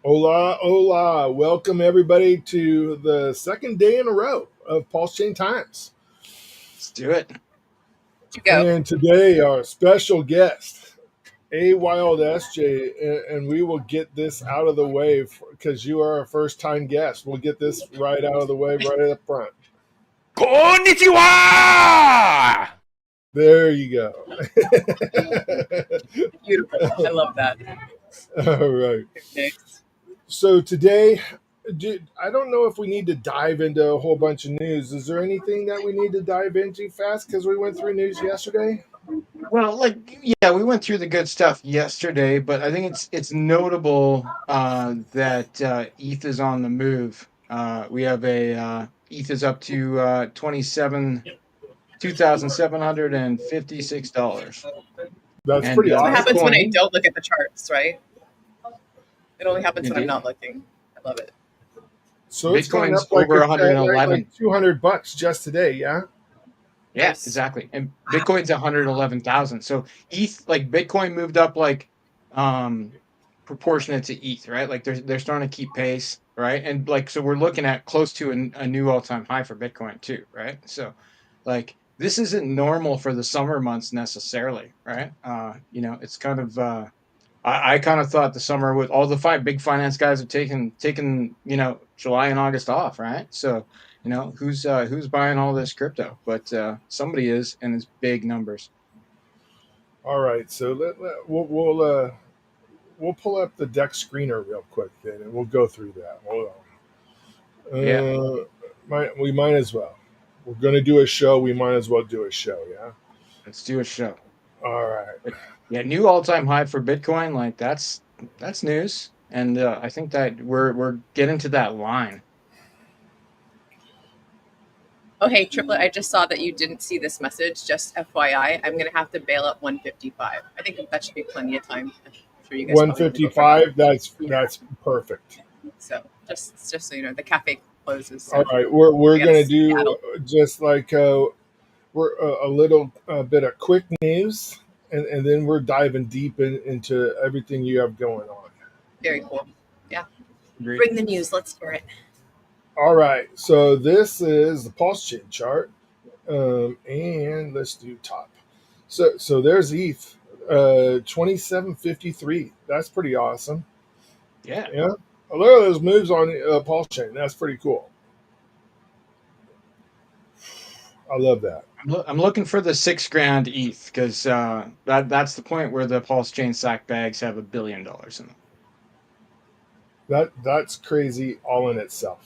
Hola, hola. Welcome everybody to the second day in a row of PulseChain Times. Let's do it. Go. And today our special guest, A Wild SJ, and we will get this out of the way because you are a first time guest. We'll get this right out of the way right up front. Konnichiwa! There you go. Beautiful. I love that. All right. Next. So today, I don't know if we need to dive into a whole bunch of news. Is there anything that we need to dive into fast because we went through news yesterday? Well, we went through the good stuff yesterday, but I think it's notable that ETH is on the move. We have ETH is up to $2,756. That's And pretty That's what awesome. happens when I Bitcoin- don't look at the charts, right? It only happens when I'm Indeed. not looking. I love it. So it's gone Bitcoin's up like over 111. like $200 just today, yeah? Yeah, Nice. exactly. And Bitcoin's 111,000. So ETH, like Bitcoin moved up like proportionate to ETH, right? Like they're starting to keep pace, right? And like so we're looking at close to a new all-time high for Bitcoin too, right? So like this isn't normal for the summer months necessarily, right? It's kind of I kind of thought the summer with all the big finance guys have taken July and August off, right? So who's buying all this crypto? But somebody is, and it's big numbers. All right, so we'll pull up the deck screener real quick then, and we'll go through that. Hold on. Yeah. We might as well. We're going to do a show. We might as well do a show, yeah? Let's do a show. All right. Yeah, new all-time high for Bitcoin. Like that's news, and I think that we're getting to that line. Oh, hey, Triplet, I just saw that you didn't see this message. Just FYI, I'm going to have to bail at 155. I think that should be plenty of time. I'm sure you guys 155, that's perfect. So just so you know, the cafe closes. So All right, we're going to do Seattle. just like we're a little bit of quick news, and then we're diving deep into everything you have going on. Very cool. Yeah. Great. Bring the news. Let's hear it. All right, so this is the PulseChain chart, and let's do top. So there's ETH, 2753. That's pretty awesome. Yeah. Yeah, a lot of those moves on PulseChain. That's pretty cool. I love that. I'm looking for the $6,000 ETH because that's the point where the PulseChain sack bags have $1 billion in them. That's crazy all in itself.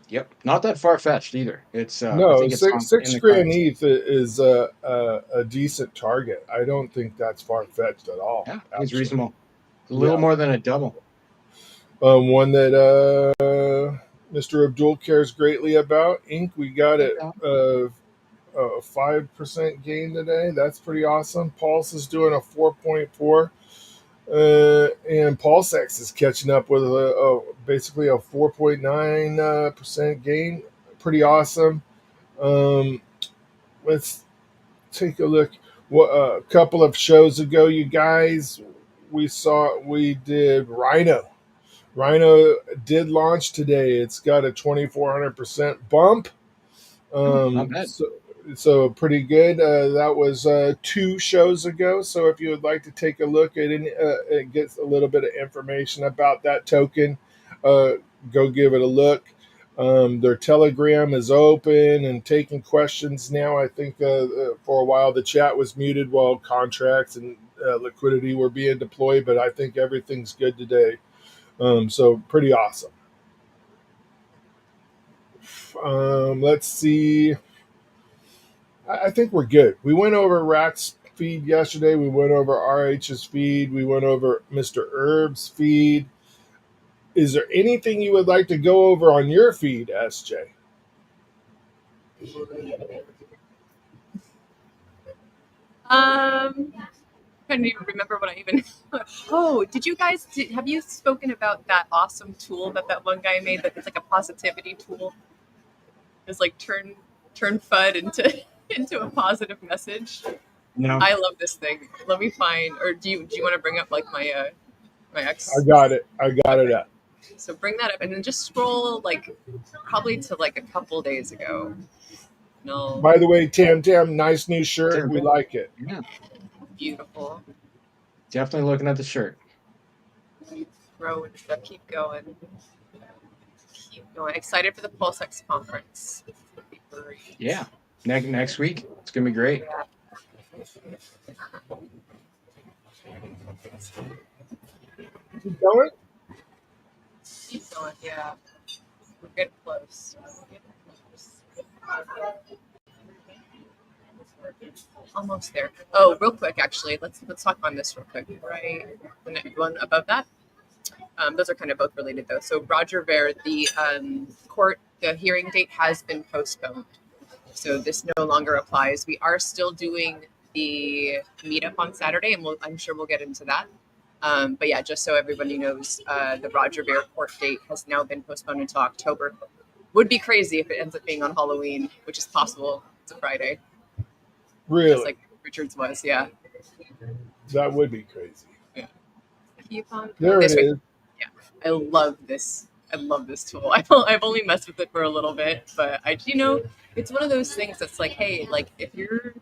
Yep, not that far fetched either. It's I No, think it's six in the grand cards. ETH is a decent target. I don't think that's far fetched at all. Yeah, it's actually. reasonable. A little more than a double. One that Mr. Abdoul cares greatly about. Inc. We got it a 5% gain today. That's pretty awesome. Pulse is doing a 4.4. And PulseX is catching up with basically a 4.9% gain. Pretty awesome. Let's take a look. A couple of shows ago, you guys, we did Rhino. Rhino did launch today. It's got a 2,400% bump. Not bad. So pretty good. That was 2 shows ago. So if you would like to take a look at it, get a little bit of information about that token, go give it a look. Their Telegram is open and taking questions now. I think for a while the chat was muted while contracts and liquidity were being deployed, but I think everything's good today. So pretty awesome. Let's see. I think we're good. We went over Rack's feed yesterday. We went over RH's feed. We went over Mr. Herb's feed. Is there anything you would like to go over on your feed, SJ? Couldn't even remember what I even. Oh, have you spoken about that awesome tool that one guy made? That it's like a positivity tool. It's like turn FUD into a positive message. No. I love this thing. Let me find. Or do you want to bring up like my My I ex. got it. I got it up. So bring that up, and then just scroll like probably to like a couple days ago. No, By the way, Tam Tam, nice new shirt. Tim, We like it. yeah, beautiful. definitely looking at the shirt. Grow and stuff. Keep going. Keep going. Excited for the PulseX conference. Great. Yeah, next week it's gonna be great. Keep going. Keep going. Yeah, we're getting close. Almost there. Oh, real quick, actually, let's talk on this real quick. Right, the next one above that. Those are kind of both related though. So Roger Ver, the the hearing date has been postponed. So this no longer applies. We are still doing the meetup on Saturday, and I'm sure we'll get into that. But yeah, just so everybody knows, the Roger Ver court date has now been postponed until October. Would be crazy if it ends up being on Halloween, which is possible. It's a Friday, Really? just like Richard's was. Yeah. That would be crazy. Yeah. Keep on. There it is. Yeah, I love this. I love this tool. I've only messed with it for a little bit, but it's one of those things that's like, hey, like if you're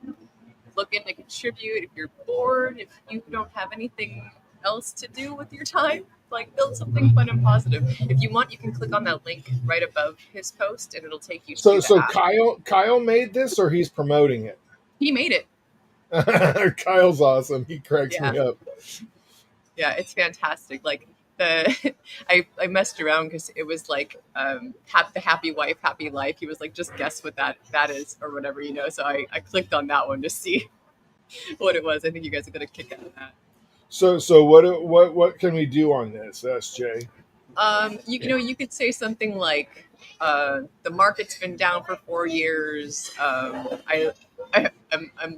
looking to contribute, if you're bored, if you don't have anything else to do with your time, like build something fun and positive. If you want, you can click on that link right above his post, and it'll take you to So the app. Kyle made this, or he's promoting it? He made it. Kyle's awesome. He cracks me up. Yeah, it's fantastic. Like I messed around because it was like the happy wife, happy life. He was like, just guess what that is or whatever, So I clicked on that one to see what it was. I think you guys are gonna kick out of that. So what can we do on this, SJ? You could say something like the market's been down for 4 years. I'm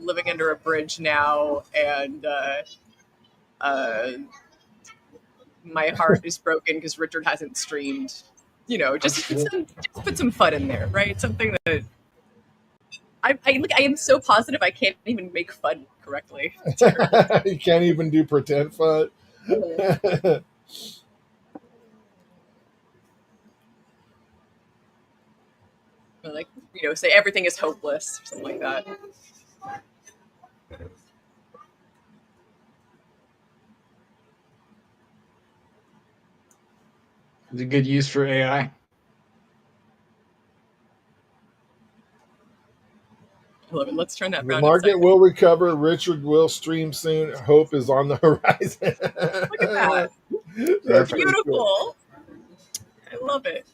living under a bridge now, and my heart is broken because Richard hasn't streamed. Just put some fun in there, right? Something that I am so positive I can't even make fun correctly. You can't even do pretend fun. Like, say everything is hopeless or something like that. It's a good use for AI. I love it. Let's turn that The around. market will recover. Richard will stream soon. Hope is on the horizon. Look at that. That's beautiful. Cool. I love it.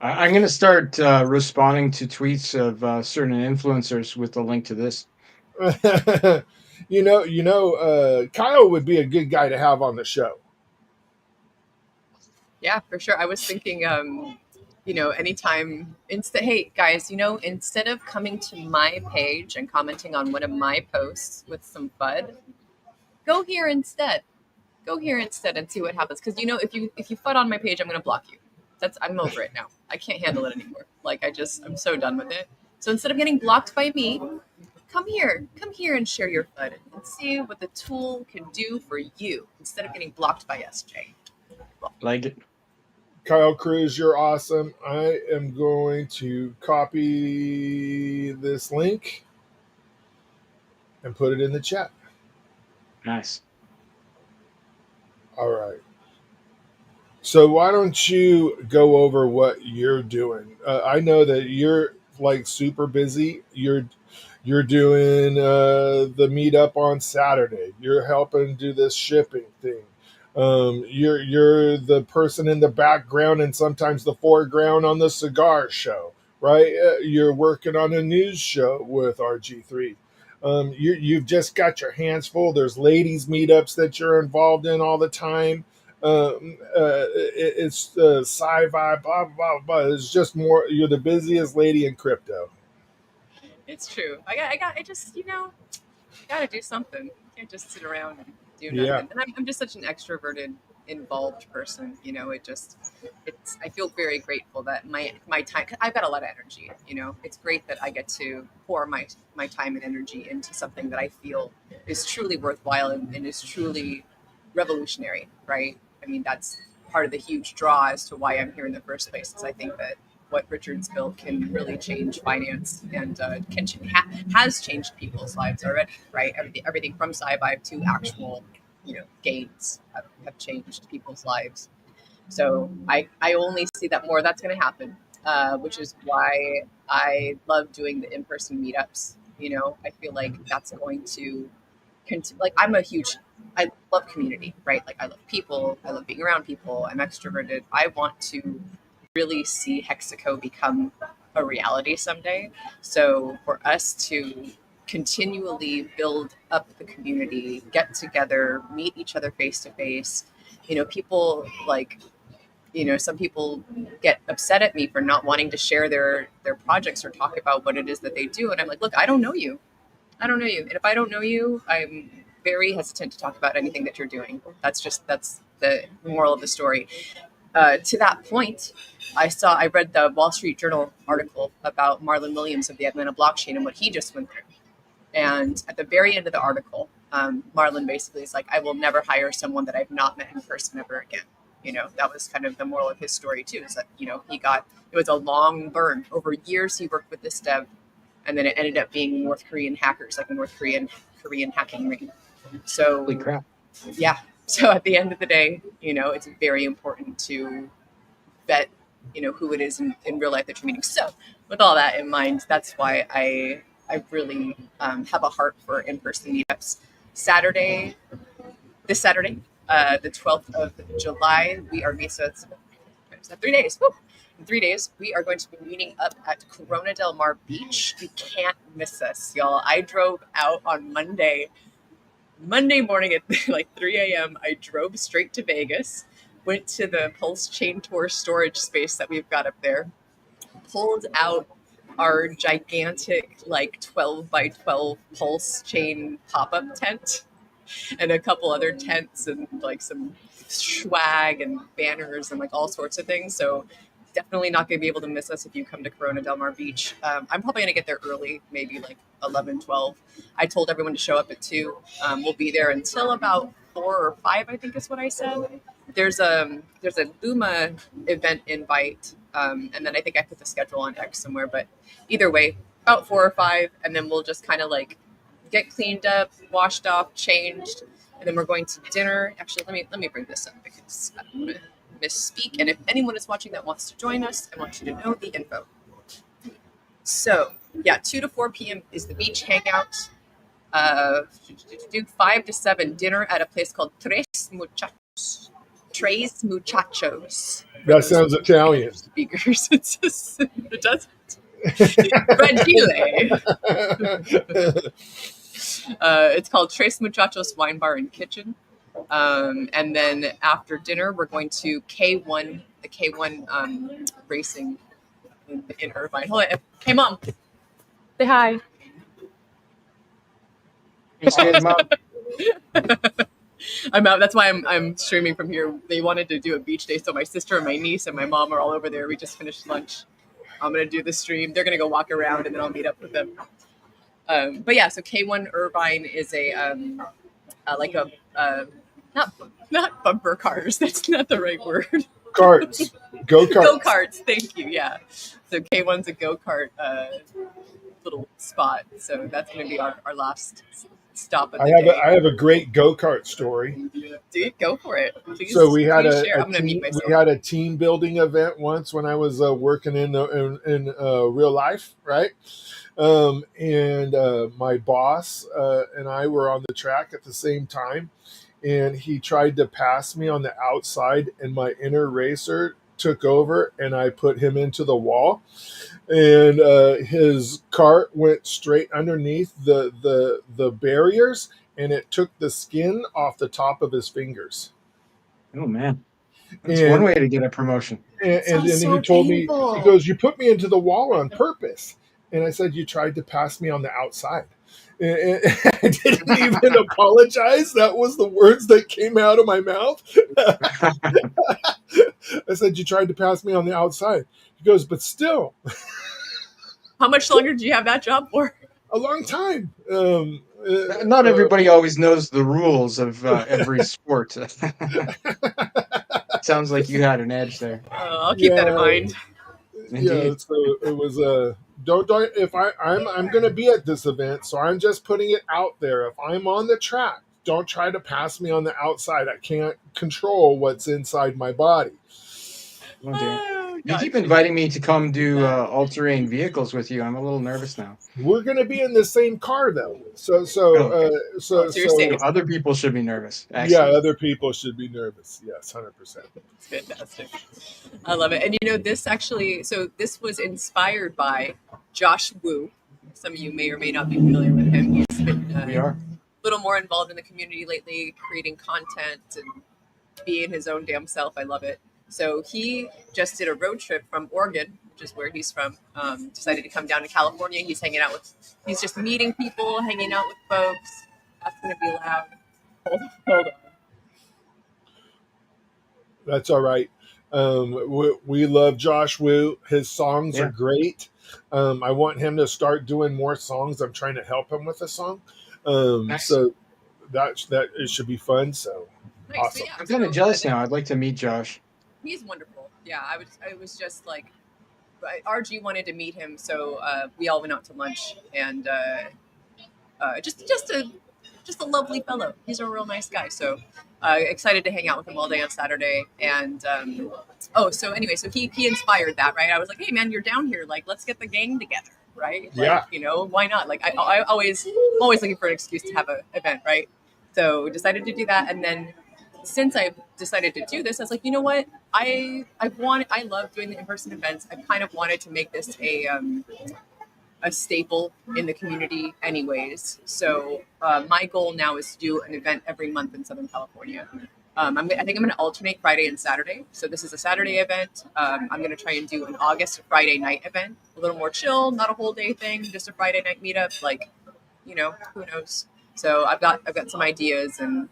I'm going to start responding to tweets of certain influencers with the link to this. Kyle would be a good guy to have on the show. Yeah, for sure. I was thinking, anytime, hey guys, instead of coming to my page and commenting on one of my posts with some FUD, go here instead. Go here instead and see what happens. Because if you FUD on my page, I'm going to block you. I'm over it now. I can't handle it anymore. Like I'm so done with it. So instead of getting blocked by me, come here and share your FUD and see what the tool can do for you instead of getting blocked by SJ. Like it. Kyle Cruz, you're awesome. I am going to copy this link and put it in the chat. Nice. All right. So why don't you go over what you're doing? I know that you're like super busy. You're doing the meetup on Saturday. You're helping do this shipping thing. You're the person in the background and sometimes the foreground on the cigar show, right? You're working on a news show with RG3. You've just got your hands full. There's ladies meetups that you're involved in all the time. It's sci-fi, blah, blah, blah. It's just more, you're the busiest lady in crypto. It's true. I just, gotta do something. Can't just sit around and do nothing. Yeah. And I'm just such an extroverted, involved person. I feel very grateful that my time, I've got a lot of energy, it's great that I get to pour my time and energy into something that I feel is truly worthwhile and is truly revolutionary, right? I mean, that's part of the huge draw as to why I'm here in the first place. Is I think that what Richard's built can really change finance and has changed people's lives already, right? Everything from SciVibe to actual, gains have changed people's lives. So I only see that more that's going to happen, which is why I love doing the in-person meetups. I feel like that's going to like I love community, right? Like I love people, I love being around people, I'm extroverted. I want to really see Hexaco become a reality someday. So for us to continually build up the community, get together, meet each other face to face, people like, some people get upset at me for not wanting to share their projects or talk about what it is that they do. And I'm like, look, I don't know you. And if I don't know you, I'm very hesitant to talk about anything that you're doing. That's the moral of the story. To that point, I read the Wall Street Journal article about Marlon Williams of the Atlanta blockchain and what he just went through. And at the very end of the article, Marlon basically is like, I will never hire someone that I've not met in person ever again. That was kind of the moral of his story too, is that, it was a long burn. Over years, he worked with this dev, and then it ended up being North Korean hackers, like a North Korean hacking ring. So, Holy crap. Yeah. So at the end of the day, it's very important to vet, who it is in real life that you're meeting. So with all that in mind, that's why I really have a heart for in-person meetups. This Saturday, the 12th of July, we are so it's 3 days. Woo! In 3 days, we are going to be meeting up at Corona del Mar Beach. You can't miss us, y'all. I drove out on Monday morning at like 3 a.m. I drove straight to Vegas, went to the PulseChain Tour storage space that we've got up there, pulled out our gigantic like 12 by 12 PulseChain pop-up tent and a couple other tents and like some swag and banners and like all sorts of things. So definitely not going to be able to miss us if you come to Corona del Mar Beach. I'm probably going to get there early, maybe like 11, 12. I told everyone to show up at 2. We'll be there until about 4 or 5, I think is what I said. There's a Luma event invite, and then I think I put the schedule on X somewhere. But either way, about 4 or 5, and then we'll just kind of like get cleaned up, washed off, changed, and then we're going to dinner. Actually, let me bring this up because I don't want to misspeak. And if anyone is watching that wants to join us, I want you to know the info. So yeah, 2 to 4 p.m. is the beach hangout. 5 to 7 dinner at a place called Tres Muchachos. That sounds Italian. Speakers. It doesn't. Fragile. It's called Tres Muchachos Wine Bar and Kitchen. And then after dinner, we're going to the K1 racing in Irvine. Hold on. Hey, Mom. Say hi. Mom. I'm out. That's why I'm streaming from here. They wanted to do a beach day, so my sister and my niece and my mom are all over there. We just finished lunch. I'm going to do the stream. They're going to go walk around, and then I'll meet up with them. But yeah, so K1 Irvine is not bumper cars. That's not the right word. Go-karts. Go-karts. Thank you. Yeah. So K1's a go-kart little spot. So that's going to be our last stop of the day. I have a great go-kart story. Dude, go for it. Please, so we had a team building event once when I was working in real life, right? And my boss and I were on the track at the same time, and he tried to pass me on the outside, and my inner racer took over, and I put him into the wall, and his cart went straight underneath the barriers, and it took the skin off the top of his fingers. Oh man, that's one way to get a promotion. And then he told me, he goes, "You put me into the wall on purpose." And I said, "You tried to pass me on the outside." And I didn't even apologize. That was the words that came out of my mouth. I said, "You tried to pass me on the outside." He goes, "But still." How much longer did you have that job for? A long time. Not everybody always knows the rules of every sport. Sounds like you had an edge there. I'll keep that in mind. Yeah, Indeed. so it was don't if I'm going to be at this event, so I'm just putting it out there. If I'm on the track, don't try to pass me on the outside. I can't control what's inside my body. Oh dear. Oh, You keep gosh. inviting me to come do all-terrain vehicles with you. I'm a little nervous now. We're going to be in the same car though, so Oh, okay. So you're safe. Other people should be nervous. yeah, Excellent. other people should be nervous. Yes, 100%. It's fantastic. I love it. And this actually, so this was inspired by Josh Wu. Some of you may or may not be familiar with him. He's been We are. a little more involved in the community lately, creating content and being his own damn self. I love it. So he just did a road trip from Oregon, which is where he's from. Decided to come down to California. He's just meeting people, hanging out with folks. That's going to be loud. Hold on. That's all right. We love Josh Wu. His songs are great. I want him to start doing more songs. I'm trying to help him with a song. Nice. So that it should be fun. So Nice. awesome. Yeah, I'm kind of jealous now. I'd like to meet Josh. He's wonderful. Yeah, I was just like, RG wanted to meet him, so we all went out to lunch, and just a lovely fellow. He's a real nice guy. So excited to hang out with him all day on Saturday. And so he inspired that, right? I was like, hey man, you're down here, like let's get the gang together, right? Like, Yeah. Why not? Like I'm always looking for an excuse to have an event, right? So decided to do that, and then since I've decided to do this, I was like, you know what? I love doing the in-person events. I kind of wanted to make this a staple in the community anyways. So my goal now is to do an event every month in Southern California. I think I'm going to alternate Friday and Saturday. So this is a Saturday event. I'm going to try and do an August Friday night event, a little more chill, not a whole day thing, just a Friday night meetup. Like, who knows? So I've got some ideas, and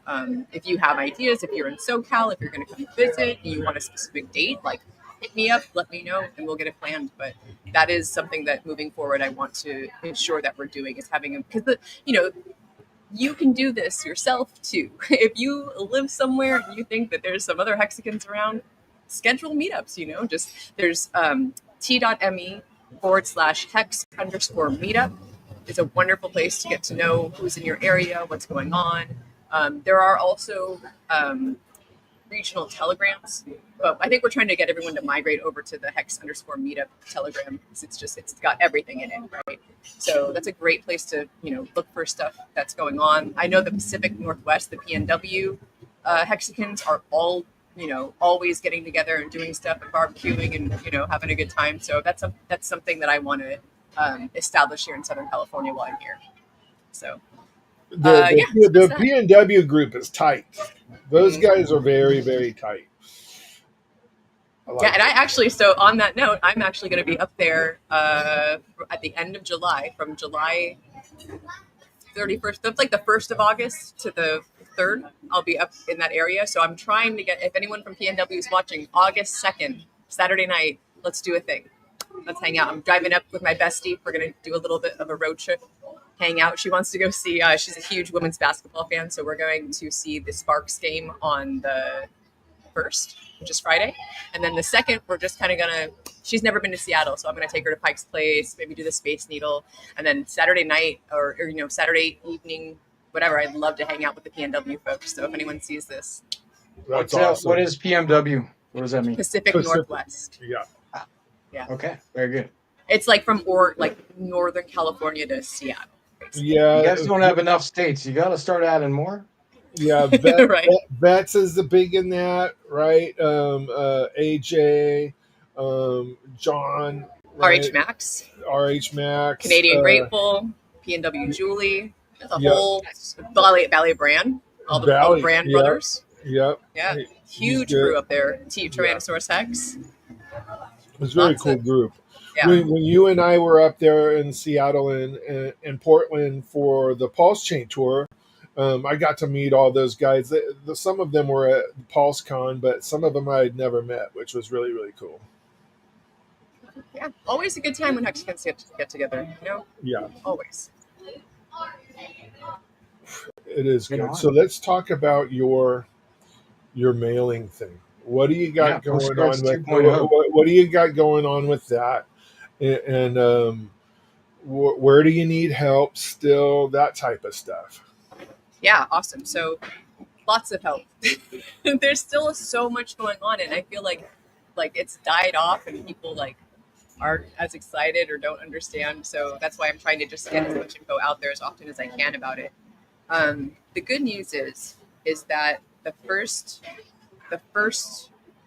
if you have ideas, if you're in SoCal, if you're going to come visit, and you want a specific date, like hit me up, let me know, and we'll get it planned. But that is something that moving forward, I want to ensure that we're doing is having because you can do this yourself too. If you live somewhere and you think that there's some other Hexicans around, schedule meetups. Just there's t.me/hex_meetup. It's a wonderful place to get to know who's in your area, what's going on. There are also regional telegrams, but I think we're trying to get everyone to migrate over to the hex_meetup telegram because it's got everything in it, right? So that's a great place to look for stuff that's going on. I know the Pacific Northwest, the PNW Hexicans are all always getting together and doing stuff and barbecuing and having a good time. So that's something that I want to establish here in Southern California while I'm here. So the PNW group is tight. Those guys are very, very tight. And I actually, so on that note, I'm actually going to be up there at the end of July, from July 31st, that's like the 1st of August to the 3rd. I'll be up in that area. So I'm trying to get, if anyone from PNW is watching, August 2nd, Saturday night, let's do a thing. Let's hang out. I'm driving up with my bestie. We're going to do a little bit of a road trip, hang out. She wants to go see, she's a huge women's basketball fan. So we're going to see the Sparks game on the 1st, which is Friday. And then the 2nd, we're just kind of going to, she's never been to Seattle. So I'm going to take her to Pike's Place, maybe do the Space Needle. And then Saturday night or Saturday evening, whatever, I'd love to hang out with the PNW folks. So if anyone sees this. That's awesome. What is PMW? What does that mean? Pacific Northwest. Yeah. Yeah. Okay. Very good. It's like from Northern California to Seattle. Basically. Yeah. You guys don't have enough states. You got to start adding more. Yeah. Right. Betts is the big in that, right? AJ, John. Right? RH Max. RH Max. Canadian Grateful. PNW Julie. There's a whole Ballet brand. All the brand brothers. Yep. Yeah. Huge crew up there. Tyrannosaurus Hex. It's a very cool group. Yeah. When you and I were up there in Seattle and Portland for the PulseChain tour, I got to meet all those guys. Some of them were at PulseCon, but some of them I had never met, which was really, really cool. Yeah, always a good time when Hexicans get together, Yeah. Always. It is good. So let's talk about your mailing thing. What do you Yeah, got going postcards on with 2.0. what do you got going on with that? And where do you need help still? That type of stuff. Yeah, awesome. So lots of help. There's still so much going on, and I feel like it's died off, and people like aren't as excited or don't understand. So that's why I'm trying to just get as much info out there as often as I can about it. The good news is that the first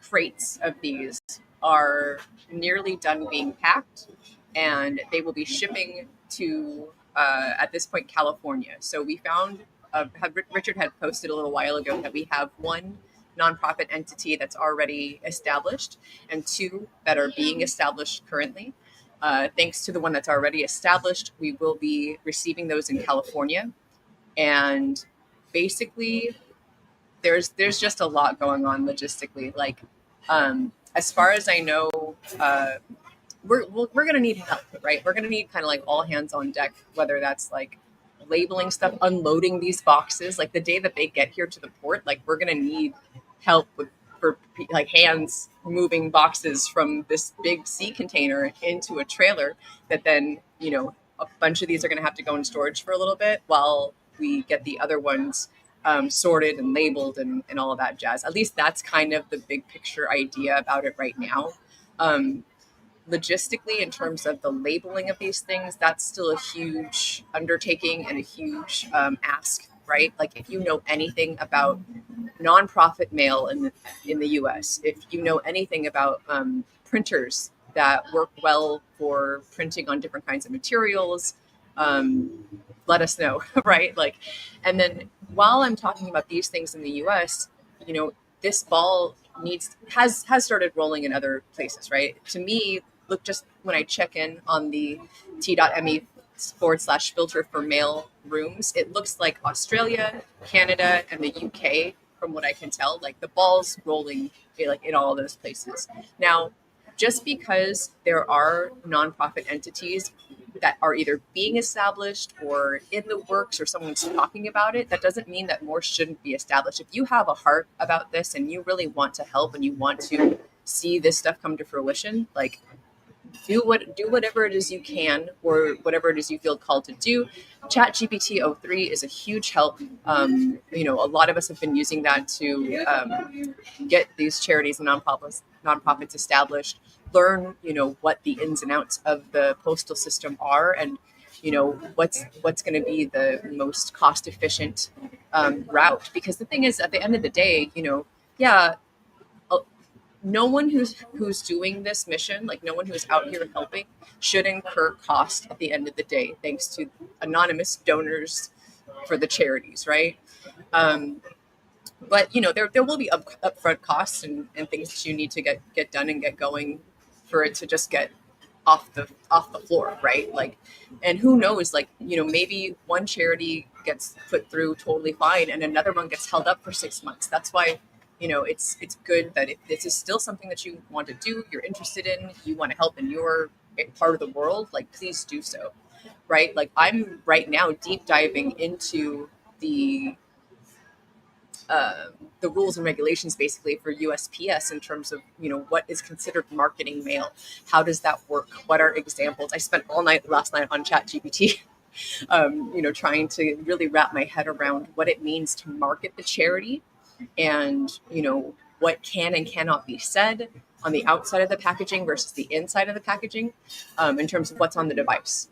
crates of these are nearly done being packed, and they will be shipping to at this point California. So we found Richard had posted a little while ago that we have one nonprofit entity that's already established and two that are being established currently. Thanks to the one that's already established, we will be receiving those in California, and basically there's just a lot going on logistically. Like, as far as I know, uh, we're gonna need help, right? We're gonna need kind of like all hands on deck, whether that's like labeling stuff, unloading these boxes. Like the day that they get here to the port, like we're gonna need help with for like hands moving boxes from this big sea container into a trailer. That then a bunch of these are gonna have to go in storage for a little bit while we get the other ones sorted and labeled and all of that jazz. At least that's kind of the big picture idea about it right now. Um, Logistically, in terms of the labeling of these things, that's still a huge undertaking and a huge ask, right? Like if you know anything about nonprofit mail in the US, if you know anything about printers that work well for printing on different kinds of materials, um, let us know, right? Like, and then while I'm talking about these things in the US, this ball has started rolling in other places, right? To me, look, just when I check in on the t.me/filter for mail rooms, it looks like Australia, Canada, and the UK, from what I can tell. Like the ball's rolling like in all those places. Now, just because there are nonprofit entities that are either being established or in the works or someone's talking about it, that doesn't mean that more shouldn't be established. If you have a heart about this and you really want to help and you want to see this stuff come to fruition, like do whatever it is you can or whatever it is you feel called to do. ChatGPT o3 is a huge help. A lot of us have been using that to get these charities and nonprofits established, learn what the ins and outs of the postal system are, and what's going to be the most cost efficient route. Because the thing is, at the end of the day, yeah, no one who's doing this mission, like no one who's out here helping, should incur cost at the end of the day, thanks to anonymous donors for the charities, right? But there will be upfront costs and things that you need to get done and get going for it to just get off the floor, right? Like, and who knows, like maybe one charity gets put through totally fine and another one gets held up for 6 months. That's why it's good that if this is still something that you want to do, you're interested in, you want to help in your part of the world, like please do so, right? Like I'm right now deep diving into the the rules and regulations basically for USPS in terms of what is considered marketing mail. How does that work? What are examples? I spent all night last night on ChatGPT, trying to really wrap my head around what it means to market the charity, and what can and cannot be said on the outside of the packaging versus the inside of the packaging, in terms of what's on the device.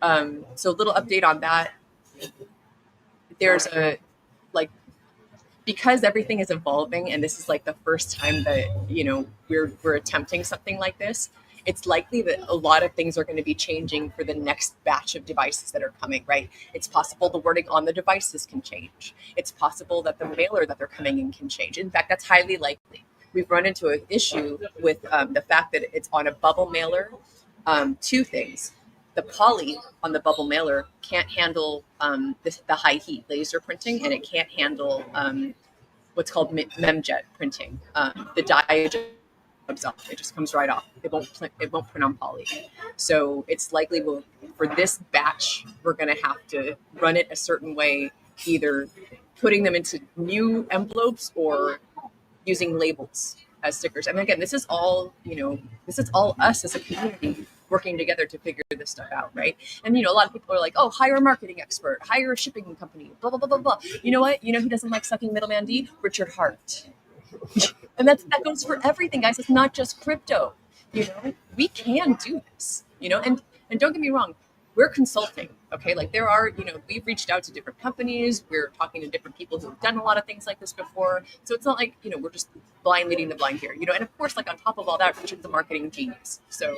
So a little update on that. There's a like because everything is evolving and this is like the first time that we're attempting something like this. It's likely that a lot of things are going to be changing for the next batch of devices that are coming, right? It's possible the wording on the devices can change. It's possible that the mailer that they're coming in can change. In fact, that's highly likely. We've run into an issue with the fact that it's on a bubble mailer. Two things: the poly on the bubble mailer can't handle the high heat laser printing, and it can't handle what's called memjet printing. The dye just rubs off; it just comes right off. It won't print on poly. So it's likely for this batch we're going to have to run it a certain way, either putting them into new envelopes or using labels as stickers. And again, this is all us as a community working together to figure this stuff out, right? And a lot of people are like, oh, hire a marketing expert, hire a shipping company, blah blah blah blah blah. You know what? Who doesn't like sucking middleman D? Richard Hart. And that goes for everything, guys. It's not just crypto. We can do this. And don't get me wrong, we're consulting. Okay, like there are, we've reached out to different companies. We're talking to different people who have done a lot of things like this before. So it's not like we're just blind leading the blind here. And of course, like on top of all that, Richard's the marketing genius. So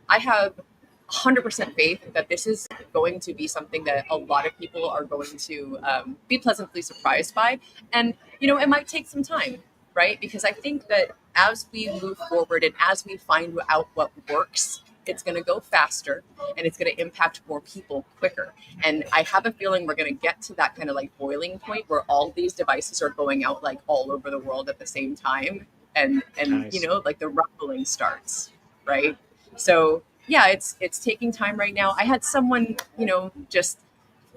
I have 100% faith that this is going to be something that a lot of people are going to be pleasantly surprised by. And it might take some time, right? Because I think that as we move forward and as we find out what works, it's going to go faster and it's going to impact more people quicker. And I have a feeling we're going to get to that kind of like boiling point where all these devices are going out like all over the world at the same time. And Nice. like the rumbling starts, right? So yeah, it's taking time right now. I had someone, just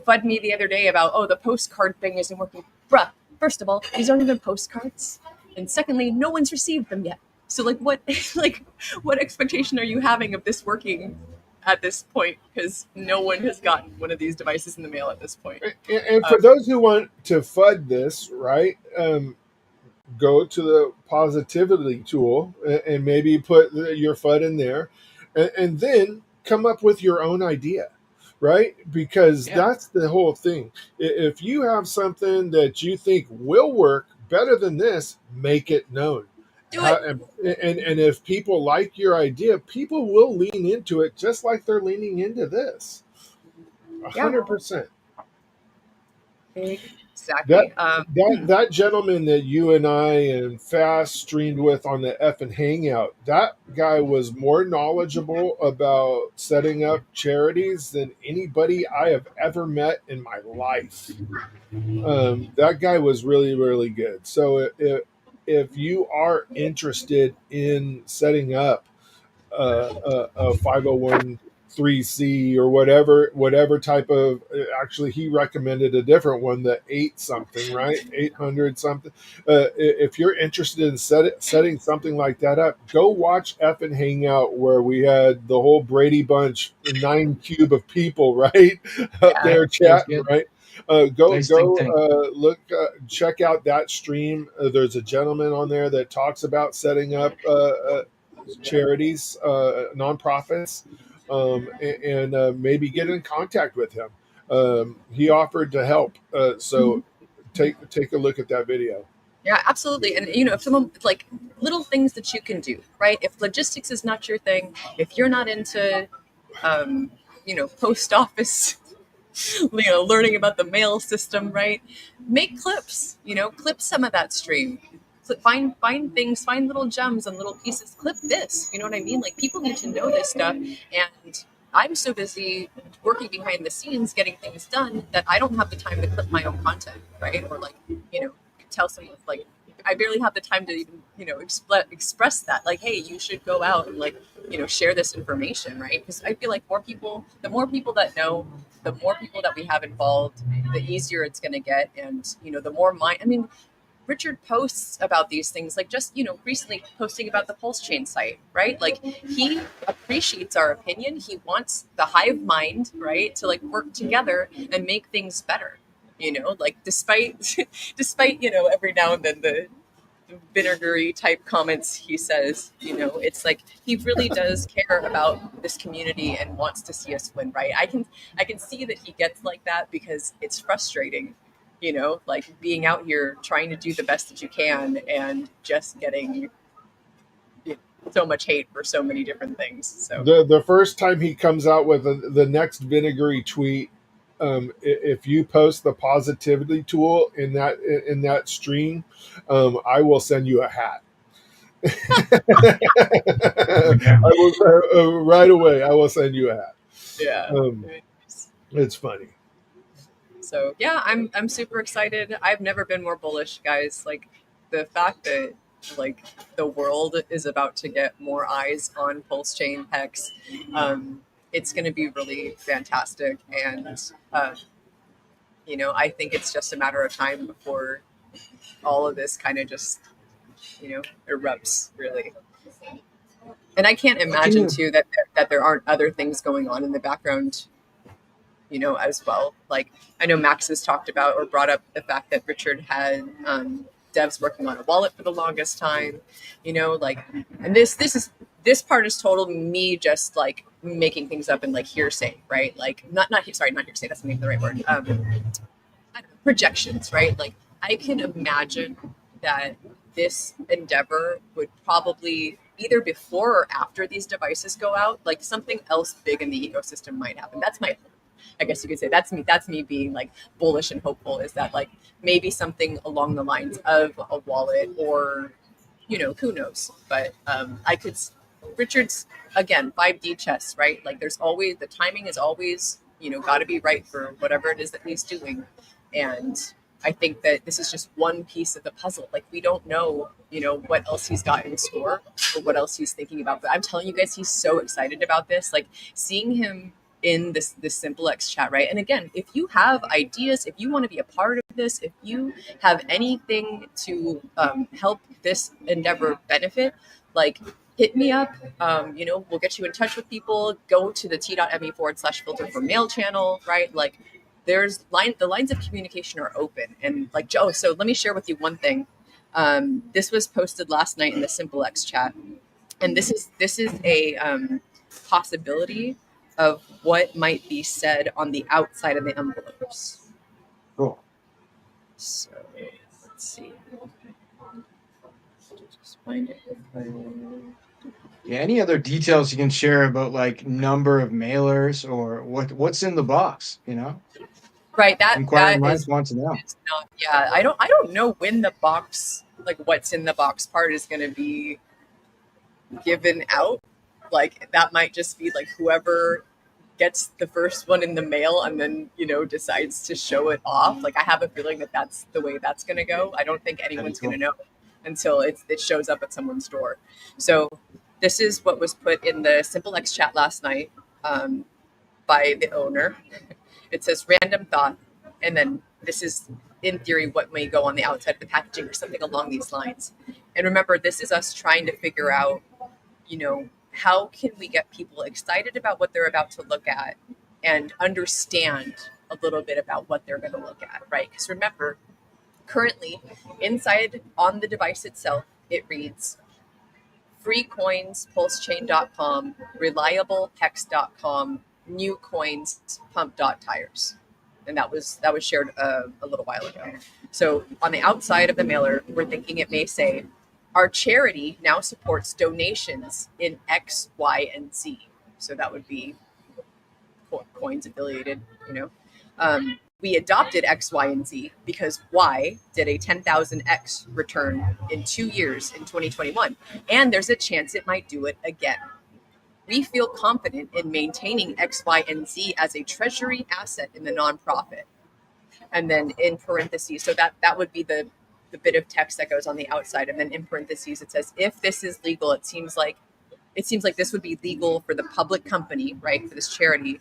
FUD me the other day about, oh, the postcard thing isn't working. Bruh, first of all, these aren't even postcards. And secondly, no one's received them yet. So what expectation are you having of this working at this point? Because no one has gotten one of these devices in the mail at this point. And for those who want to FUD this, right, go to the positivity tool and maybe put your FUD in there and then come up with your own idea, right? Because that's the whole thing. If you have something that you think will work better than this, make it known. Do it. And if people like your idea, people will lean into it just like they're leaning into this. 100%. Exactly. That gentleman that you and I and Fast streamed with on the effing Hangout, that guy was more knowledgeable about setting up charities than anybody I have ever met in my life. That guy was really, really good. So if you are interested in setting up a 501(c) or whatever type of, actually he recommended a different one, the 8 something, right? 800 something. If you're interested in setting something like that up, go watch effing Hangout where we had the whole Brady Bunch 9 cube of people, right? Up there chatting, right? Look, check out that stream. There's a gentleman on there that talks about setting up charities, nonprofits, and maybe get in contact with him. He offered to help, so take a look at that video. Yeah, absolutely. And if someone like little things that you can do, right? If logistics is not your thing, if you're not into post office learning about the mail system, right? Make clips, clip some of that stream. Find things, find little gems and little pieces. Clip this, you know what I mean? Like people need to know this stuff, and I'm so busy working behind the scenes getting things done that I don't have the time to clip my own content, right? Or tell someone like I barely have the time to even express that. Like, hey, you should go out and share this information, right? Because I feel like the more people that know, the more people that we have involved, the easier it's going to get, and the more Richard posts about these things, like just, recently posting about the PulseChain site, right? Like he appreciates our opinion. He wants the hive mind, right? To work together and make things better, despite, every now and then the vinegary type comments he says, it's like he really does care about this community and wants to see us win, right? I can see that he gets like that because it's frustrating, being out here trying to do the best that you can and just getting so much hate for so many different things. So the first time he comes out with the next vinegary tweet, if you post the positivity tool in that stream, I will send you a hat. I will, right away. I will send you a hat. Yeah, it's funny. So yeah, I'm super excited. I've never been more bullish, guys. Like the fact that the world is about to get more eyes on PulseChain Hex, it's going to be really fantastic. And I think it's just a matter of time before all of this kind of just erupts really. And I can't imagine too that there aren't other things going on in the background, as well. Like I know Max has talked about or brought up the fact that Richard had devs working on a wallet for the longest time, and this part is total me just like making things up and like hearsay, right? Like not hearsay. That's maybe the right word. I don't know, projections, right? Like I can imagine that this endeavor would probably either before or after these devices go out, like something else big in the ecosystem might happen. That's my hope. I guess you could say that's me being like bullish and hopeful, is that like maybe something along the lines of a wallet or, who knows, but I could, Richard's again, 5D chess, right? Like there's always, the timing is always, got to be right for whatever it is that he's doing. And I think that this is just one piece of the puzzle. Like we don't know, what else he's got in store or what else he's thinking about. But I'm telling you guys, he's so excited about this. Like seeing him in this SimpleX chat, right? And again, if you have ideas, if you want to be a part of this, if you have anything to help this endeavor benefit, like hit me up. We'll get you in touch with people. Go to the t.me/filter for mail channel, right? Like the lines of communication are open. And like Joe, so let me share with you one thing. This was posted last night in the SimpleX chat, and this is a possibility of what might be said on the outside of the envelopes. Cool. So let's see. Just find it. Yeah. Any other details you can share about like number of mailers or what's in the box? Right. Inquiring minds want to know. Yeah. I don't know when the box, like what's in the box part, is going to be given out. Like that might just be like whoever gets the first one in the mail and then decides to show it off. Like I have a feeling that that's the way that's going to go. I don't think anyone's going to know until it shows up at someone's door. So this is what was put in the SimpleX chat last night by the owner. It says random thought, and then this is in theory what may go on the outside of the packaging or something along these lines. And remember, this is us trying to figure out how can we get people excited about what they're about to look at and understand a little bit about what they're going to look at, right? Because remember, currently inside on the device itself, it reads free coins, PulseChain.com, reliablehex.com, new coins, pump.tires. And that was shared a little while ago. So on the outside of the mailer, we're thinking it may say, our charity now supports donations in X, Y, and Z. So that would be coins affiliated, we adopted X, Y, and Z because Y did a 10,000X return in 2 years in 2021. And there's a chance it might do it again. We feel confident in maintaining X, Y, and Z as a treasury asset in the nonprofit. And then in parentheses, so that would be the bit of text that goes on the outside. And then in parentheses, it says, if this is legal, it seems like this would be legal for the public company, right? For this charity.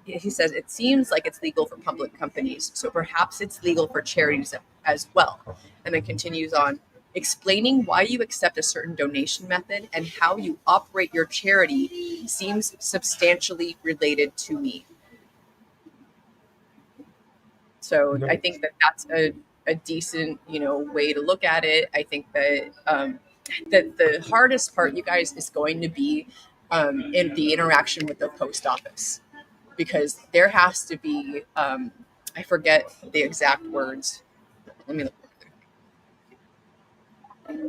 He says, it seems like it's legal for public companies. So perhaps it's legal for charities as well. And then continues on, explaining why you accept a certain donation method and how you operate your charity seems substantially related to me. So I think that's a decent, way to look at it. I think that that the hardest part, you guys, is going to be in the interaction with the post office, because there has to be, I forget the exact words. Let me look.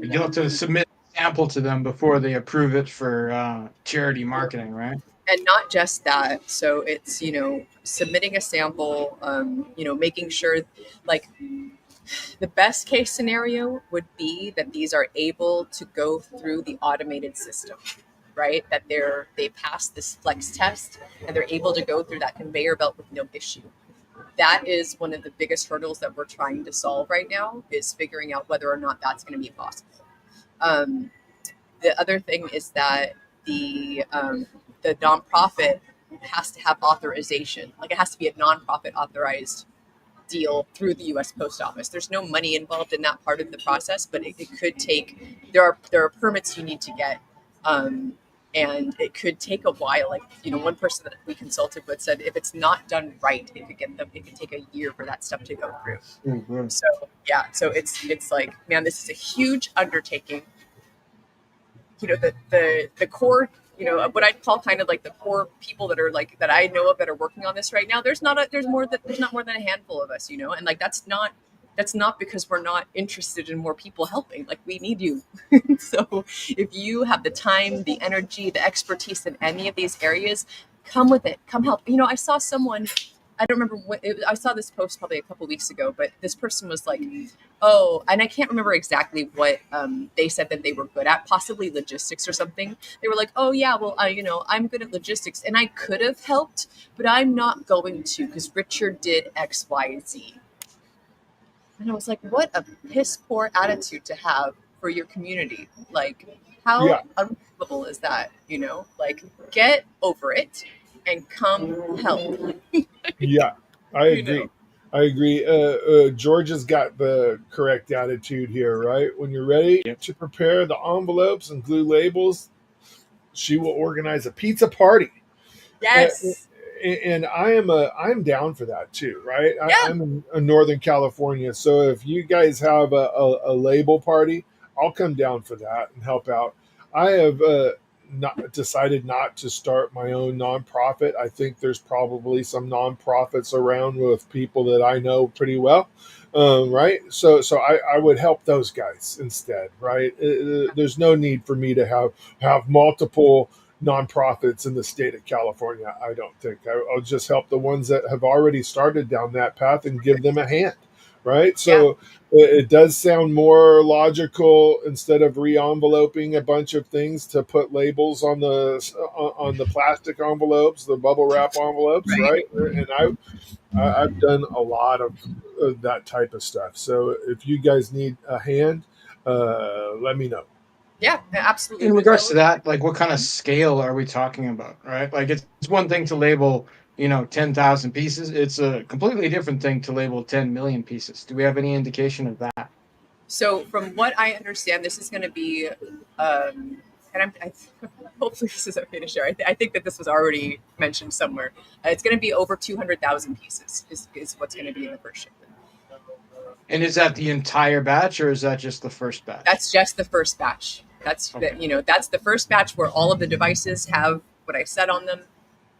You have to submit a sample to them before they approve it for charity marketing, right? And not just that. So it's, submitting a sample, making sure, like, the best case scenario would be that these are able to go through the automated system, right? That they pass this flex test and they're able to go through that conveyor belt with no issue. That is one of the biggest hurdles that we're trying to solve right now, is figuring out whether or not that's going to be possible. The other thing is that the nonprofit has to have authorization. Like it has to be a nonprofit authorized deal through the U.S. Post Office. There's no money involved in that part of the process, but it could take. There are permits you need to get, and it could take a while. Like one person that we consulted with said if it's not done right, it could take a year for that stuff to go through. Mm-hmm. So yeah, so it's like, man, this is a huge undertaking. The core, what I'd call kind of like the core people that are like that I know of that are working on this right now. There's not more than a handful of us, and like that's not because we're not interested in more people helping. Like, we need you. So if you have the time, the energy, the expertise in any of these areas, come with it. Come help. I saw someone. I don't remember I saw this post probably a couple weeks ago, but this person was like, oh, and I can't remember exactly what they said that they were good at, possibly logistics or something. They were like, oh yeah, well, I'm good at logistics and I could have helped, but I'm not going to because Richard did X, Y, Z. And I was like, what a piss poor attitude to have for your community. Like, how unbelievable is that? Like, get over it and come help. Yeah, I agree. I agree. George has got the correct attitude here, right? When you're ready to prepare the envelopes and glue labels, she will organize a pizza party. Yes. And I'm down for that too, right? Yeah. I'm in Northern California, so if you guys have a label party, I'll come down for that and help out. I have not decided not to start my own nonprofit. I think there's probably some nonprofits around with people that I know pretty well, right? So I would help those guys instead, right? There's no need for me to have multiple nonprofits in the state of California. I don't think I'll just help the ones that have already started down that path and give them a hand, right? So it does sound more logical instead of re-enveloping a bunch of things to put labels on the plastic envelopes, the bubble wrap envelopes, right? And I've done a lot of that type of stuff. So if you guys need a hand, let me know. Yeah, absolutely. In regards to that, like, what kind of scale are we talking about, right? Like, it's one thing to label, 10,000 pieces. It's a completely different thing to label 10 million pieces. Do we have any indication of that? So from what I understand, this is going to be, and hopefully this is okay to share. I think that this was already mentioned somewhere. It's going to be over 200,000 pieces is what's going to be in the first shipment. And is that the entire batch, or is that just the first batch? That's just the first batch. That's that's the first batch where all of the devices have what I said on them.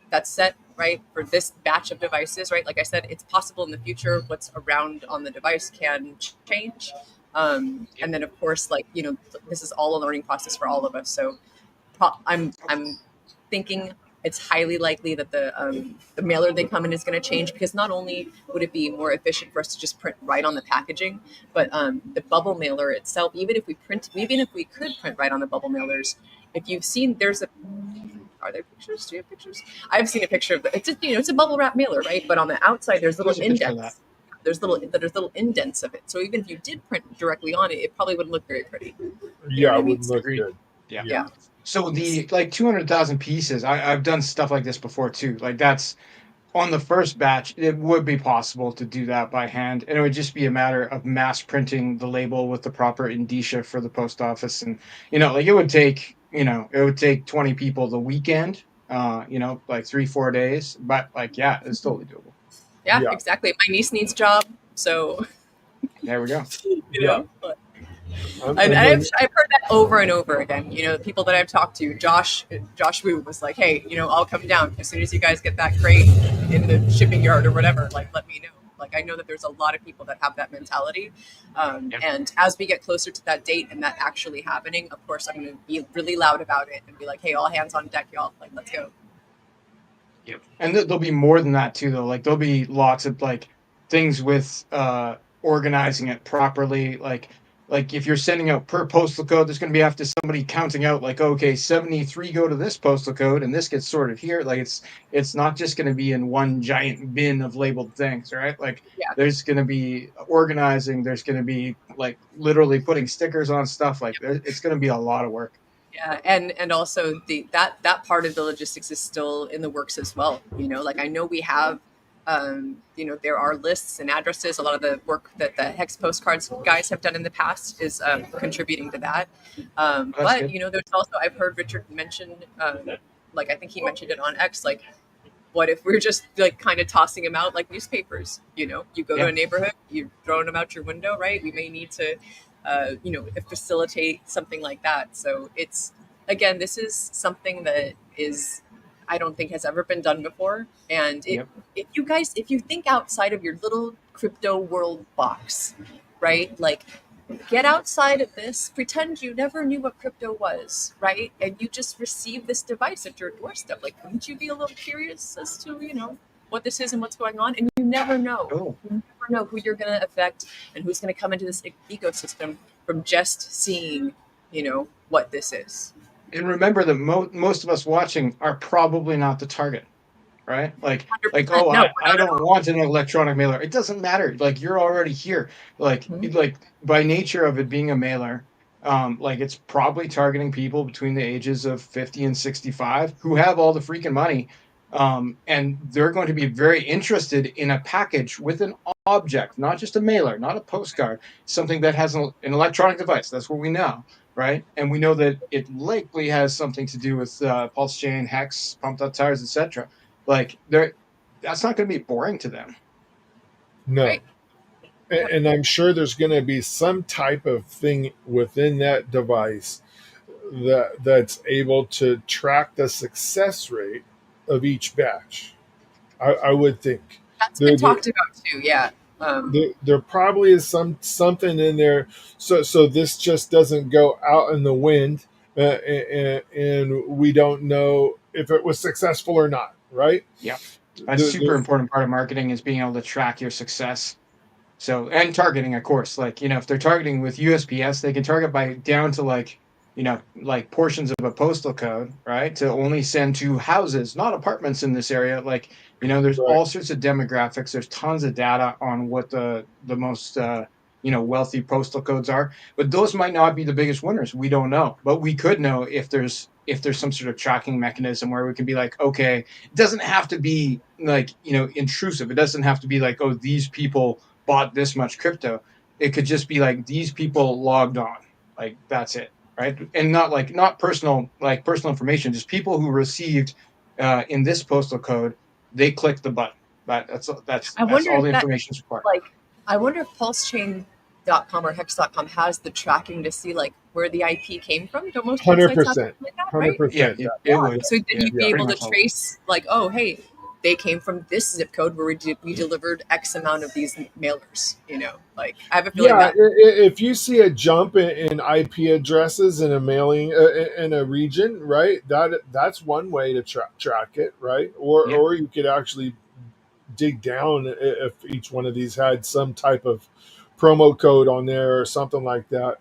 That's set, right, for this batch of devices, right? Like I said, it's possible in the future what's around on the device can change. And then of course, like, this is all a learning process for all of us. So I'm thinking it's highly likely that the mailer they come in is going to change, because not only would it be more efficient for us to just print right on the packaging, but the bubble mailer itself, even if we could print right on the bubble mailers, if you've seen, are there pictures? Do you have pictures? I've seen a picture of it's just, it's a bubble wrap mailer, right? But on the outside, there's little indents. There's little indents of it. So even if you did print directly on it, it probably wouldn't look very pretty. Yeah, it wouldn't look good. Yeah. So the 200,000 pieces, I've done stuff like this before too. Like, that's on the first batch. It would be possible to do that by hand, and it would just be a matter of mass printing the label with the proper indicia for the post office. And like, it would take 20 people the weekend, like 3-4 days. But like, yeah, it's totally doable. Yeah, exactly. My niece needs a job, so there we go. And I've heard that over and over again. The people that I've talked to, Josh Wu was like, hey, I'll come down as soon as you guys get that crate in the shipping yard or whatever. Like, let me know. Like, I know that there's a lot of people that have that mentality. And as we get closer to that date and that actually happening, of course, I'm going to be really loud about it and be like, hey, all hands on deck, y'all. Like, let's go. Yep. And there'll be more than that too, though. Like, there'll be lots of like things with organizing it properly. Like if you're sending out per postal code, there's going to be somebody counting out, like, okay, 73 go to this postal code and this gets sorted here. Like, it's not just going to be in one giant bin of labeled things, right? Like, there's going to be organizing. There's going to be like literally putting stickers on stuff. Like, it's going to be a lot of work. Yeah, and also that part of the logistics is still in the works as well. Like, I know we have There are lists and addresses. A lot of the work that the Hex postcards guys have done in the past is contributing to that. That's But good. there's also, I've heard Richard mention, like I think he mentioned it on X, like what if we're just like kind of tossing them out like newspapers? You go to a neighborhood, you're throwing them out your window, right? We may need to, facilitate something like that. So it's, again, this is something that is, I don't think has ever been done before. And Yep. if you think outside of your little crypto world box, right? Like, get outside of this, pretend you never knew what crypto was, right? And you just receive this device at your doorstep. Like, wouldn't you be a little curious as to, what this is and what's going on? And you never know. Cool. You never know who you're going to affect and who's going to come into this ecosystem from just seeing, what this is. And remember that most of us watching are probably not the target, right? Like, 100%. oh, No, I don't want an electronic mailer. It doesn't matter. Like, you're already here. Like, by nature of it being a mailer, like it's probably targeting people between the ages of 50 and 65 who have all the freaking money. And they're going to be very interested in a package with an object, not just a mailer, not a postcard, something that has an electronic device. That's what we know, right? And we know that it likely has something to do with PulseChain, Hex, pumped.tires, etc. Like, that's not going to be boring to them. No. Right. And I'm sure there's going to be some type of thing within that device that's able to track the success rate of each batch. I would think That's been talked about too. Yeah. There probably is something in there, so this just doesn't go out in the wind, and we don't know if it was successful or not. Right? Yeah, a super important part of marketing is being able to track your success. So, and targeting, of course, like, if they're targeting with USPS, they can target by down to like portions of a postal code, right? To only send to houses, not apartments in this area. Like, there's all sorts of demographics. There's tons of data on what the most, wealthy postal codes are, but those might not be the biggest winners. We don't know, but we could know if there's some sort of tracking mechanism where we can be like, okay, it doesn't have to be like, intrusive. It doesn't have to be like, oh, these people bought this much crypto. It could just be like, these people logged on, like, that's it, right? And not personal information, just people who received in this postal code, they clicked the button. That's all the information is required. Like, I wonder if PulseChain.com or Hex.com has the tracking to see like where the IP came from. Don't most 100%, like that, right? 100%. Yeah, it would. So then you'd be able to all. trace like, oh, hey, they came from this zip code where we delivered X amount of these mailers. Like, I have a feeling that if you see a jump in IP addresses in a mailing in a region, right? That's one way to track it, right? Or you could actually dig down if each one of these had some type of promo code on there or something like that.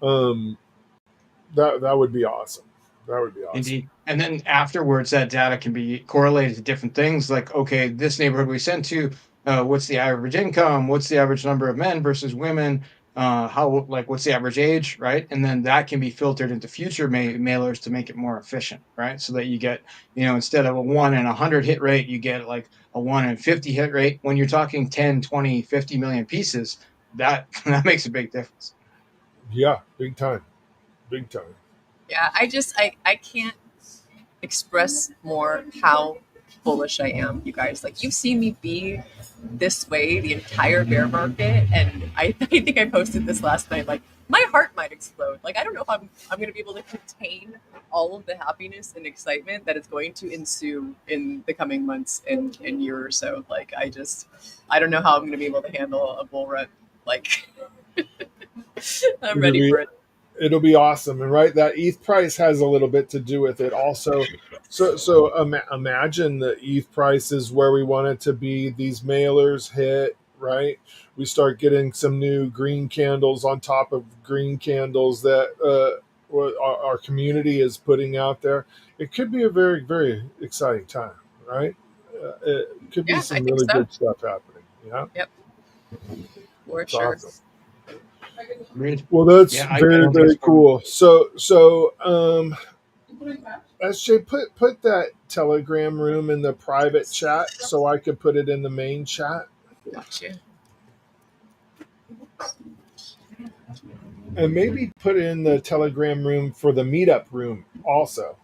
That would be awesome. That would be awesome. Indeed. And then afterwards, that data can be correlated to different things like, okay, this neighborhood we sent to, what's the average income? What's the average number of men versus women? What's the average age, right? And then that can be filtered into future mailers to make it more efficient, right? So that you get, instead of a 1 in 100 hit rate, you get like a 1 in 50 hit rate. When you're talking 10, 20, 50 million pieces, that makes a big difference. Yeah, big time. Big time. Yeah, I can't express more how bullish I am, you guys. Like, you've seen me be this way the entire bear market, and I think I posted this last night. Like, my heart might explode. Like, I don't know if I'm going to be able to contain all of the happiness and excitement that is going to ensue in the coming months and year or so. Like, I don't know how I'm going to be able to handle a bull run. Like, I'm ready for it. It'll be awesome, and right, that ETH price has a little bit to do with it also. So imagine the ETH price is where we want it to be. These mailers hit, right? We start getting some new green candles on top of green candles that our community is putting out there. It could be a very, very exciting time, right? It could be some really good stuff happening. Yeah. Yep. For sure. Awesome. Well, that's very, very cool. So SJ, put that Telegram room in the private chat so I could put it in the main chat, Gotcha. and maybe put it in the Telegram room for the meetup room also.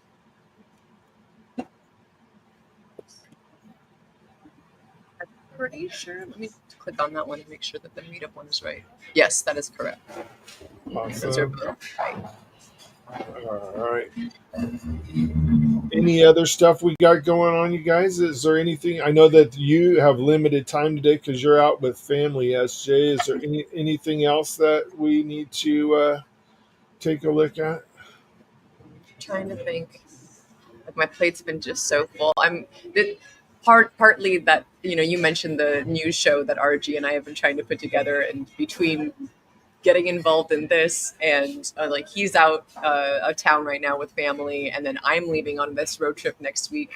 Pretty sure. Let me click on that one and make sure that the meetup one is right. Yes, that is correct. Those are Awesome. both right. All right. Any other stuff we got going on, you guys? Is there anything? I know that you have limited time today because you're out with family, SJ. Is there anything else that we need to take a look at? Trying to think. Like my plate's been just so full. Partly that you mentioned the news show that RG and I have been trying to put together, and between getting involved in this and like he's out of town right now with family, and then I'm leaving on this road trip next week.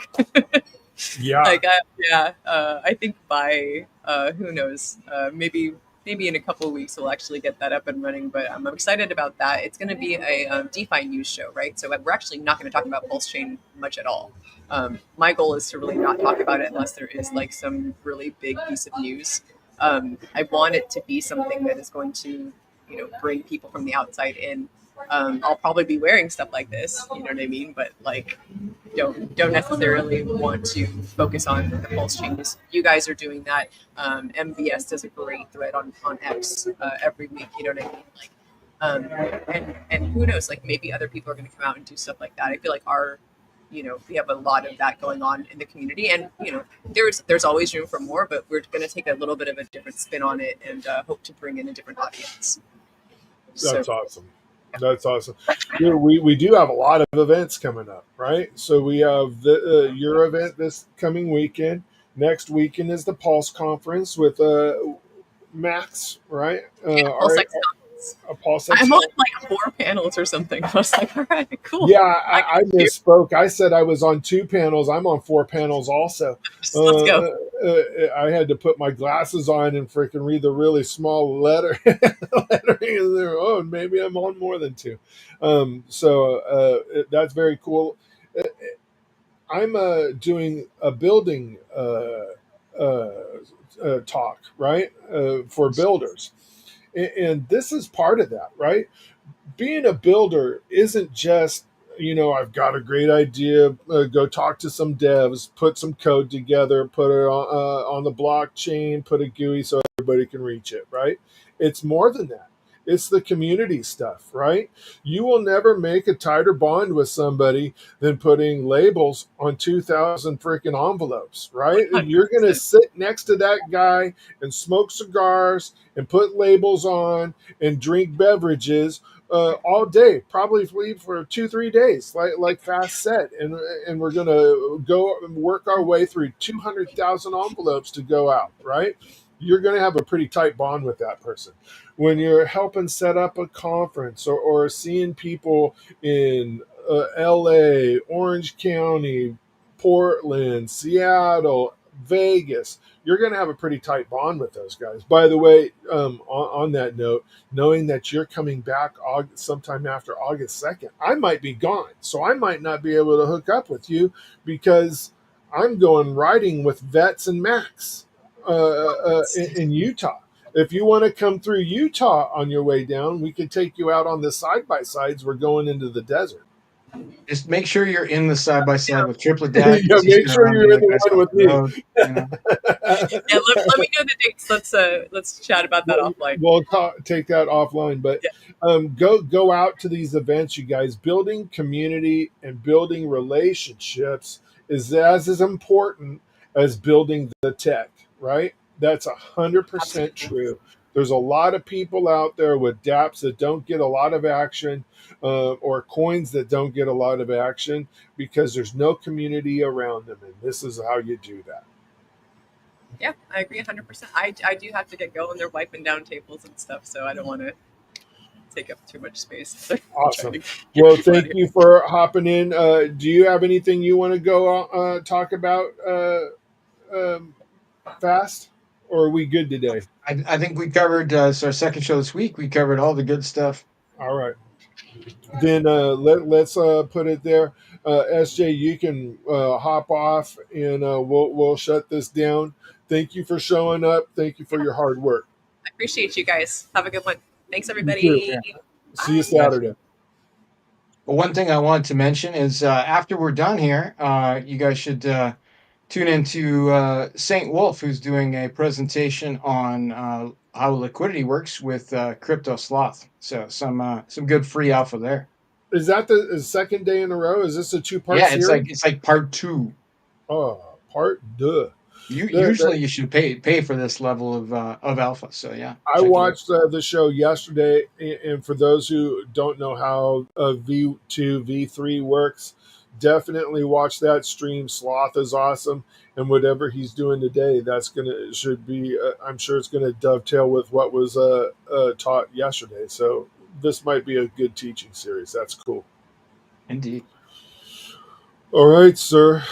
Yeah. Like I think by who knows, maybe in a couple of weeks we'll actually get that up and running. But I'm excited about that. It's going to be a DeFi news show, right? So we're actually not going to talk about PulseChain much at all. My goal is to really not talk about it unless there is like some really big piece of news. I want it to be something that is going to bring people from the outside in. I'll probably be wearing stuff like this, you know what I mean? But like, don't necessarily want to focus on the pulse changes. You guys are doing that. MVS does a great thread on X every week. You know what I mean? Like, and who knows? Like maybe other people are going to come out and do stuff like that. I feel like we have a lot of that going on in the community, and there's always room for more. But we're going to take a little bit of a different spin on it and hope to bring in a different audience. That's awesome. That's awesome. We do have a lot of events coming up, right? So we have your event this coming weekend. Next weekend is the Pulse Conference with Max, right? Pulse I'm on like 4 panels or something. I was like, all right, cool. Yeah, I misspoke. I said I was on 2 panels. I'm on 4 panels also. Let's go. I had to put my glasses on and freaking read the really small lettering in there. Oh, maybe I'm on more than 2. So that's very cool. I'm doing a building talk, right, for builders. And this is part of that, right? Being a builder isn't just, I've got a great idea, go talk to some devs, put some code together, put it on the blockchain, put a GUI so everybody can reach it, right? It's more than that. It's the community stuff, right? You will never make a tighter bond with somebody than putting labels on 2,000 freaking envelopes, right? 100%. You're going to sit next to that guy and smoke cigars and put labels on and drink beverages all day, probably for 2-3 days, like Fast said, and we're gonna go and work our way through 200,000 envelopes to go out, right? You're gonna have a pretty tight bond with that person. When you're helping set up a conference or seeing people in LA, Orange County, Portland, Seattle, Vegas, you're going to have a pretty tight bond with those guys. By the way, on that note, knowing that you're coming back sometime after August 2nd, I might be gone. So I might not be able to hook up with you because I'm going riding with Vets and Max in Utah. If you want to come through Utah on your way down, we can take you out on the side-by-sides. We're going into the desert. Just make sure you're in the side-by-side with TripletDad. Yeah, make sure you're in the one with me. Yeah, let me know the dates. Let's chat about that offline. We'll take that offline. But go out to these events, you guys. Building community and building relationships is as important as building the tech, right? That's 100% true. There's a lot of people out there with dApps that don't get a lot of action or coins that don't get a lot of action because there's no community around them. And this is how you do that. Yeah, I agree 100%. I do have to get going. They're wiping down tables and stuff, so I don't want to take up too much space. Awesome. Well, thank you for hopping in. Do you have anything you want to go talk about fast? Or are we good today? I think we covered, it's our second show this week. We covered all the good stuff. All right. then let's put it there. SJ, you can hop off, and we'll shut this down. Thank you for showing up. Thank you for your hard work. I appreciate you guys. Have a good one. Thanks, You too. everybody. See you Bye. Saturday. Well, one thing I wanted to mention is after we're done here, you guys should tune into Saint Wolf, who's doing a presentation on how liquidity works with Crypto Sloth. So some good free alpha there. Is that the second day in a row? Is this a 2-part Yeah, series? it's like part 2. Oh, part duh. Usually you should pay for this level of alpha. So yeah, I watched the show yesterday, and for those who don't know how V2 V3 works, definitely watch that stream. Sloth is awesome, and whatever he's doing today, should be. I'm sure it's gonna dovetail with what was taught yesterday. So this might be a good teaching series. That's cool. Indeed. All right, sir.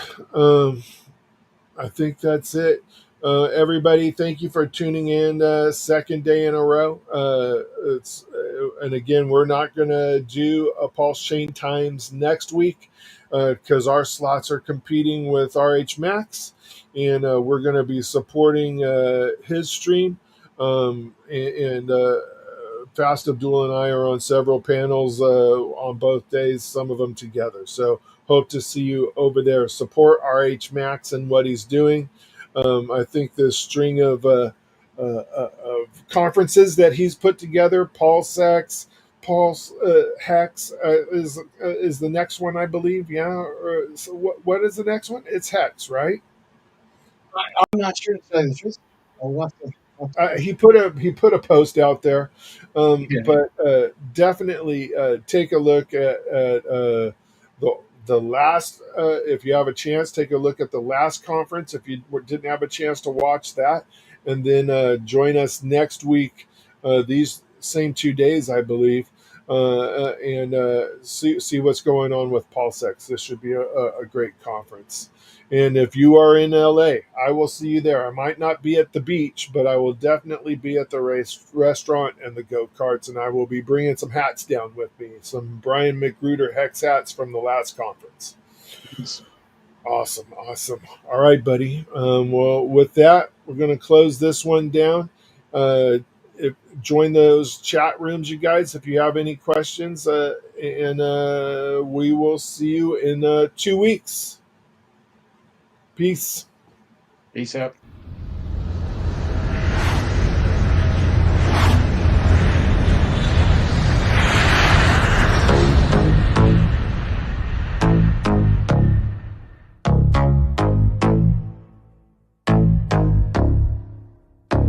I think that's it. Everybody, thank you for tuning in. Second day in a row. And again, we're not going to do a PulseChain Times next week because our slots are competing with RH Max, and we're going to be supporting his stream. And Fast Abdoul and I are on several panels on both days, some of them together. So hope to see you over there. Support RH Max and what he's doing. I think this string of conferences that he's put together, PulseX, Pulse Hex is the next one, I believe. Yeah. So what is the next one? It's Hex, right? I'm not sure to tell you the truth. He put a post out there, but definitely take a look at the last. If you have a chance, take a look at the last conference. If you didn't have a chance to watch that, and then join us next week. These same 2 days, I believe, and see what's going on with PulseX. This should be a great conference. And if you are in LA, I will see you there. I might not be at the beach, but I will definitely be at the restaurant and the go-karts, and I will be bringing some hats down with me, some Brian McGruder Hex hats from the last conference. Awesome. All right, buddy. Well, with that, we're going to close this one down. Join those chat rooms, you guys, if you have any questions, and we will see you in 2 weeks. Peace. Peace out.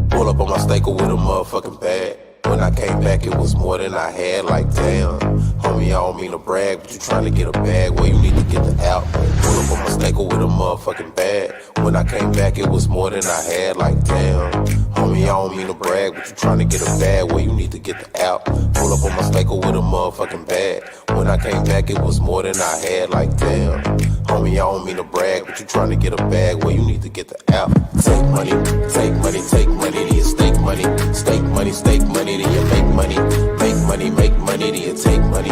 Pull up on my staker with a motherfucking bag. When I came back, it was more than I had, like damn. Homie, I don't mean to brag, but you trying to get a bag, well, you need to get the out. Pull up on my staker with a motherfucking bag. When I came back, it was more than I had, like damn. Homie, I don't mean to brag, but you trying to get a bag, well, you need to get the out. Pull up on my staker with a motherfucking bag. When I came back, it was more than I had, like damn. Homie, I don't mean to brag, but you trying to get a bag, well, you need to get the out. Take money, then you stake money, then you make money, then you take money, then you stake money,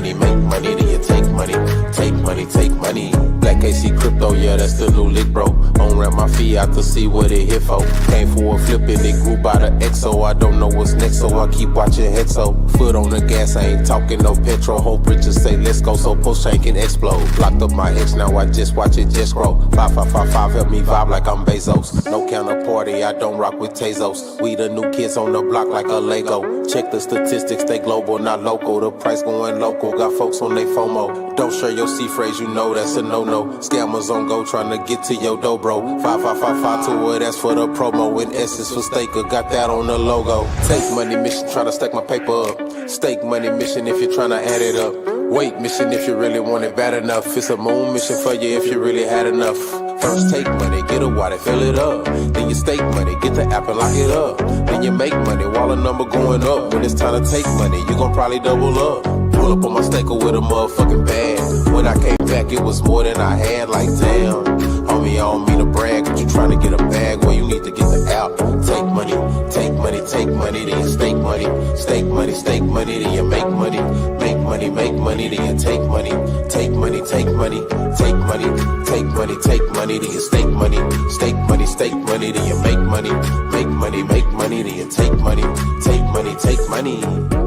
then you make money, then you take money. Black AC crypto, yeah, that's the new lick, bro. On ramp my feet out to see what it hit for. Came for a flip and it grew by the XO. I don't know what's next, so I keep watching head so. Foot on the gas, I ain't talking no petrol. Hope bitches say let's go so PulseChain can explode. Locked up my X, now I just watch it just grow. 5555 help me vibe like I'm Bezos. No counterparty, I don't rock with Tezos. We the new kids on the block like a Lego. Check the statistics, they global, not local. The price going local, got folks on they FOMO. Don't share your C phrase, you know that's a no-no. Scammers on go trying to get to your dough, bro. 5555 to it, that's for the promo. And S is for staker, got that on the logo. Take money mission, try to stack my paper up. Stake money mission if you're trying to add it up. Wait mission if you really want it bad enough. It's a moon mission for you if you really had enough. First take money, get a wallet, fill it up. Then you stake money, get the app and lock it up. Then you make money while the number going up. When it's time to take money, you gon' probably double up. Pull up on my staker with a motherfucking bag. When I came back, it was more than I had, like damn. Homie, me, I don't mean to brag, but you trying to get a bag, well, you need to get the app. Take money, take money, take money, then you stake money. Stake money, stake money, then you make money. Make money, make money, then you take money. Take money, take money, take money, take money, take money, then you stake money. Stake money, stake money, then you make money. Make money, make money, then you take money. Take money, take money.